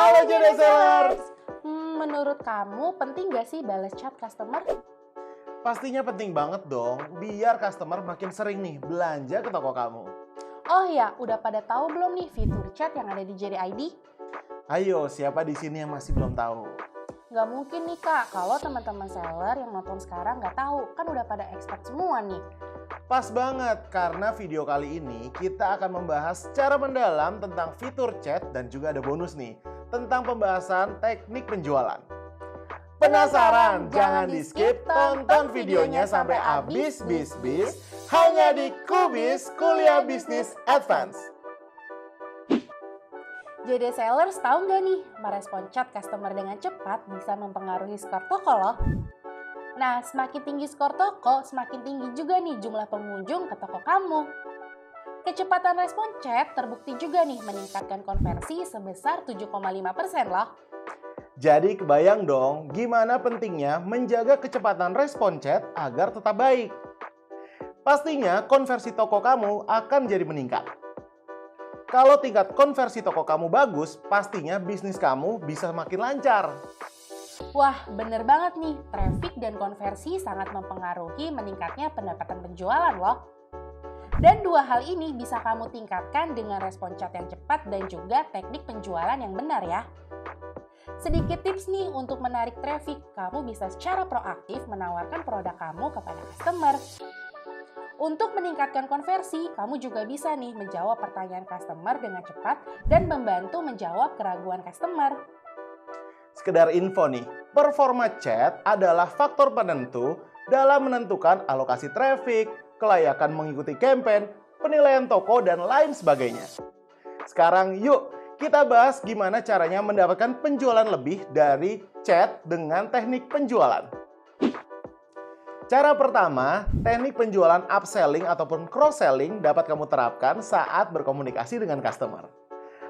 Halo JD Sellers! Menurut kamu penting gak sih balas chat customer? Pastinya penting banget dong, biar customer makin sering nih belanja ke toko kamu. Oh ya, udah pada tahu belum nih fitur chat yang ada di JD ID? Ayo, siapa di sini yang masih belum tahu? Gak mungkin nih kak, kalau teman-teman seller yang nonton sekarang gak tahu, kan udah pada expert semua nih. Pas banget, karena video kali ini kita akan membahas secara mendalam tentang fitur chat dan juga ada bonus nih, tentang pembahasan teknik penjualan. Penasaran? Jangan di skip, tonton videonya sampai habis, bis, hanya di Kubis Kuliah Bisnis Advance. JD Sellers tahu nggak nih, merespon chat customer dengan cepat bisa mempengaruhi skor toko loh. Nah, semakin tinggi skor toko, semakin tinggi juga nih jumlah pengunjung ke toko kamu. Kecepatan respon chat terbukti juga nih meningkatkan konversi sebesar 7,5% loh. Jadi kebayang dong gimana pentingnya menjaga kecepatan respon chat agar tetap baik. Pastinya konversi toko kamu akan jadi meningkat. Kalau tingkat konversi toko kamu bagus, pastinya bisnis kamu bisa makin lancar. Wah, bener banget nih, traffic dan konversi sangat mempengaruhi meningkatnya pendapatan penjualan loh. Dan dua hal ini bisa kamu tingkatkan dengan respon chat yang cepat dan juga teknik penjualan yang benar ya. Sedikit tips nih untuk menarik traffic, kamu bisa secara proaktif menawarkan produk kamu kepada customer. Untuk meningkatkan konversi, kamu juga bisa nih menjawab pertanyaan customer dengan cepat dan membantu menjawab keraguan customer. Sekedar info nih, performa chat adalah faktor penentu dalam menentukan alokasi traffic, kelayakan mengikuti campaign, penilaian toko, dan lain sebagainya. Sekarang yuk kita bahas gimana caranya mendapatkan penjualan lebih dari chat dengan teknik penjualan. Cara pertama, teknik penjualan upselling ataupun cross-selling dapat kamu terapkan saat berkomunikasi dengan customer.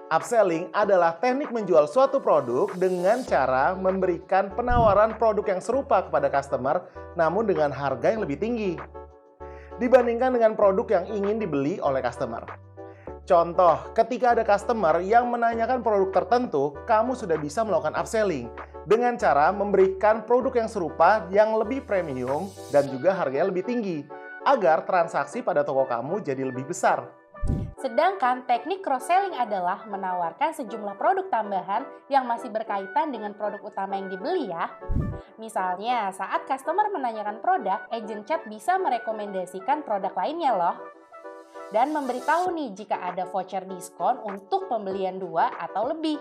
Upselling adalah teknik menjual suatu produk dengan cara memberikan penawaran produk yang serupa kepada customer namun dengan harga yang lebih tinggi dibandingkan dengan produk yang ingin dibeli oleh customer. Contoh, ketika ada customer yang menanyakan produk tertentu, kamu sudah bisa melakukan upselling dengan cara memberikan produk yang serupa yang lebih premium dan juga harganya lebih tinggi agar transaksi pada toko kamu jadi lebih besar. Sedangkan teknik cross-selling adalah menawarkan sejumlah produk tambahan yang masih berkaitan dengan produk utama yang dibeli ya. Misalnya, saat customer menanyakan produk, agent chat bisa merekomendasikan produk lainnya loh. Dan memberitahu nih jika ada voucher diskon untuk pembelian 2 atau lebih.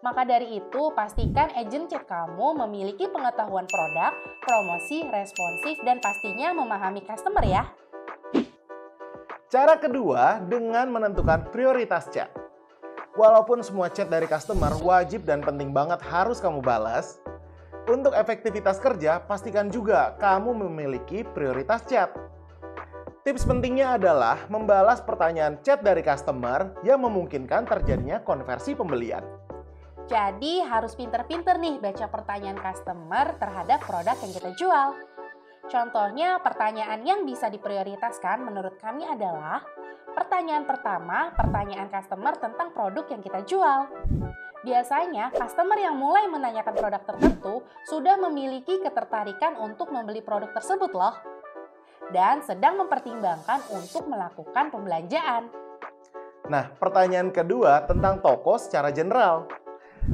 Maka dari itu, pastikan agent chat kamu memiliki pengetahuan produk, promosi, responsif, dan pastinya memahami customer ya. Cara kedua, dengan menentukan prioritas chat. Walaupun semua chat dari customer wajib dan penting banget harus kamu balas, untuk efektivitas kerja, pastikan juga kamu memiliki prioritas chat. Tips pentingnya adalah membalas pertanyaan chat dari customer yang memungkinkan terjadinya konversi pembelian. Jadi harus pinter-pinter nih baca pertanyaan customer terhadap produk yang kita jual. Contohnya pertanyaan yang bisa diprioritaskan menurut kami adalah pertanyaan pertama, pertanyaan customer tentang produk yang kita jual. Biasanya customer yang mulai menanyakan produk tertentu sudah memiliki ketertarikan untuk membeli produk tersebut loh. Dan sedang mempertimbangkan untuk melakukan pembelanjaan. Nah, pertanyaan kedua tentang toko secara general.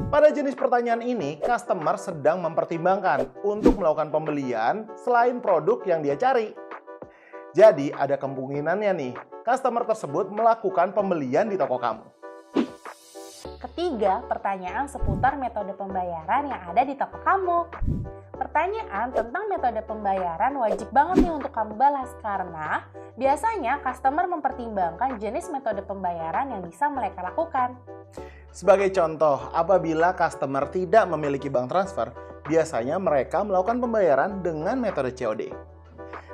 Pada jenis pertanyaan ini, customer sedang mempertimbangkan untuk melakukan pembelian selain produk yang dia cari. Jadi, ada kemungkinannya nih, customer tersebut melakukan pembelian di toko kamu. Ketiga, pertanyaan seputar metode pembayaran yang ada di toko kamu. Pertanyaan tentang metode pembayaran wajib banget nih untuk kamu balas karena biasanya customer mempertimbangkan jenis metode pembayaran yang bisa mereka lakukan. Sebagai contoh, apabila customer tidak memiliki bank transfer, biasanya mereka melakukan pembayaran dengan metode COD.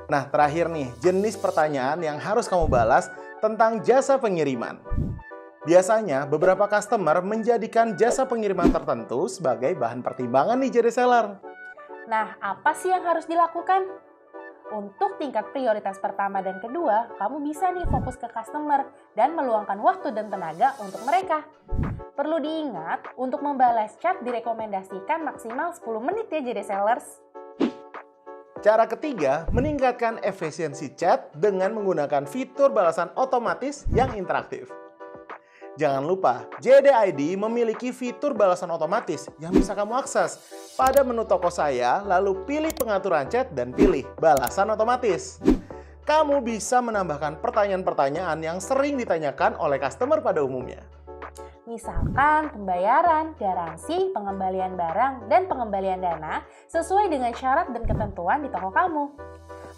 Nah, terakhir nih, jenis pertanyaan yang harus kamu balas tentang jasa pengiriman. Biasanya, beberapa customer menjadikan jasa pengiriman tertentu sebagai bahan pertimbangan nih jadi seller. Nah, apa sih yang harus dilakukan? Untuk tingkat prioritas pertama dan kedua, kamu bisa nih fokus ke customer dan meluangkan waktu dan tenaga untuk mereka. Perlu diingat, untuk membalas chat direkomendasikan maksimal 10 menit ya JD Sellers. Cara ketiga, meningkatkan efisiensi chat dengan menggunakan fitur balasan otomatis yang interaktif. Jangan lupa, JD ID memiliki fitur balasan otomatis yang bisa kamu akses pada menu toko saya, lalu pilih pengaturan chat dan pilih balasan otomatis. Kamu bisa menambahkan pertanyaan-pertanyaan yang sering ditanyakan oleh customer pada umumnya. Misalkan pembayaran, garansi, pengembalian barang, dan pengembalian dana sesuai dengan syarat dan ketentuan di toko kamu.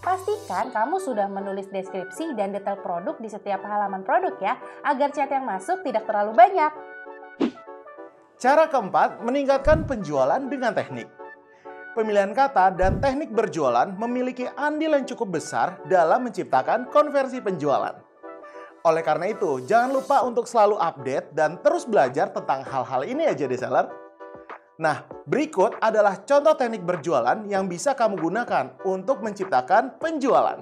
Pastikan kamu sudah menulis deskripsi dan detail produk di setiap halaman produk ya, agar chat yang masuk tidak terlalu banyak. Cara keempat, meningkatkan penjualan dengan teknik. Pemilihan kata dan teknik berjualan memiliki andil yang cukup besar dalam menciptakan konversi penjualan. Oleh karena itu, jangan lupa untuk selalu update dan terus belajar tentang hal-hal ini ya JD Seller. Nah, berikut adalah contoh teknik berjualan yang bisa kamu gunakan untuk menciptakan penjualan.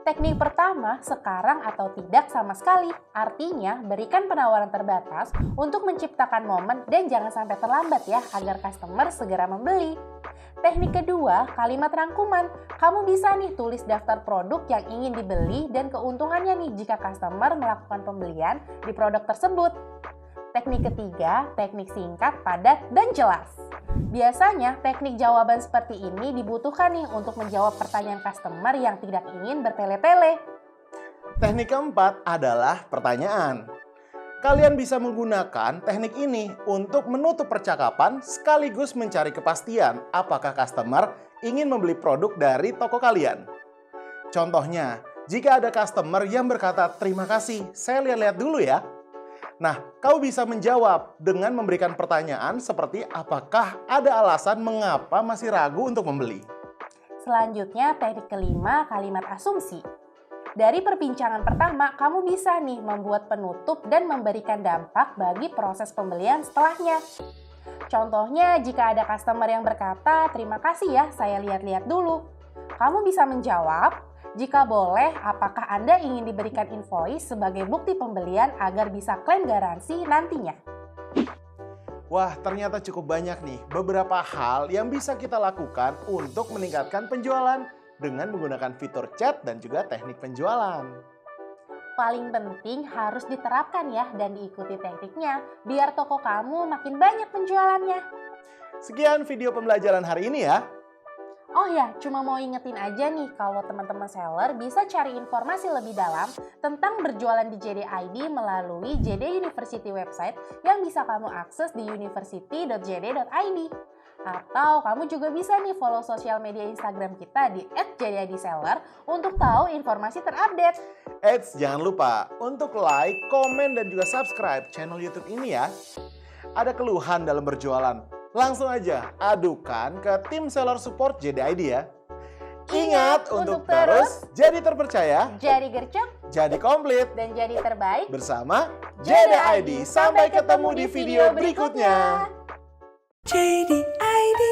Teknik pertama, sekarang atau tidak sama sekali. Artinya, berikan penawaran terbatas untuk menciptakan momen dan jangan sampai terlambat ya, agar customer segera membeli. Teknik kedua, kalimat rangkuman. Kamu bisa nih tulis daftar produk yang ingin dibeli dan keuntungannya nih jika customer melakukan pembelian di produk tersebut. Teknik ketiga, teknik singkat, padat, dan jelas. Biasanya, teknik jawaban seperti ini dibutuhkan nih untuk menjawab pertanyaan customer yang tidak ingin bertele-tele. Teknik keempat adalah pertanyaan. Kalian bisa menggunakan teknik ini untuk menutup percakapan sekaligus mencari kepastian apakah customer ingin membeli produk dari toko kalian. Contohnya, jika ada customer yang berkata, "Terima kasih, saya lihat-lihat dulu ya." Nah, kau bisa menjawab dengan memberikan pertanyaan seperti apakah ada alasan mengapa masih ragu untuk membeli. Selanjutnya, teknik kelima, kalimat asumsi. Dari perbincangan pertama, kamu bisa nih membuat penutup dan memberikan dampak bagi proses pembelian setelahnya. Contohnya, jika ada customer yang berkata, "Terima kasih ya, saya lihat-lihat dulu." Kamu bisa menjawab, "Jika boleh, apakah Anda ingin diberikan invoice sebagai bukti pembelian agar bisa klaim garansi nantinya?" Wah, ternyata cukup banyak nih beberapa hal yang bisa kita lakukan untuk meningkatkan penjualan dengan menggunakan fitur chat dan juga teknik penjualan. Paling penting harus diterapkan ya dan diikuti tekniknya biar toko kamu makin banyak penjualannya. Sekian video pembelajaran hari ini ya. Oh ya, cuma mau ingetin aja nih kalau teman-teman seller bisa cari informasi lebih dalam tentang berjualan di JD ID melalui JD University website yang bisa kamu akses di university.jd.id. Atau kamu juga bisa nih follow sosial media Instagram kita di @jdidseller untuk tahu informasi terupdate. Eits, jangan lupa untuk like, komen, dan juga subscribe channel YouTube ini ya. Ada keluhan dalam berjualan? Langsung aja adukan ke tim seller support JDID ya. Ingat untuk terus jadi terpercaya, jadi gercep, jadi komplit, dan jadi terbaik bersama JDID. Sampai ketemu di video berikutnya. JDID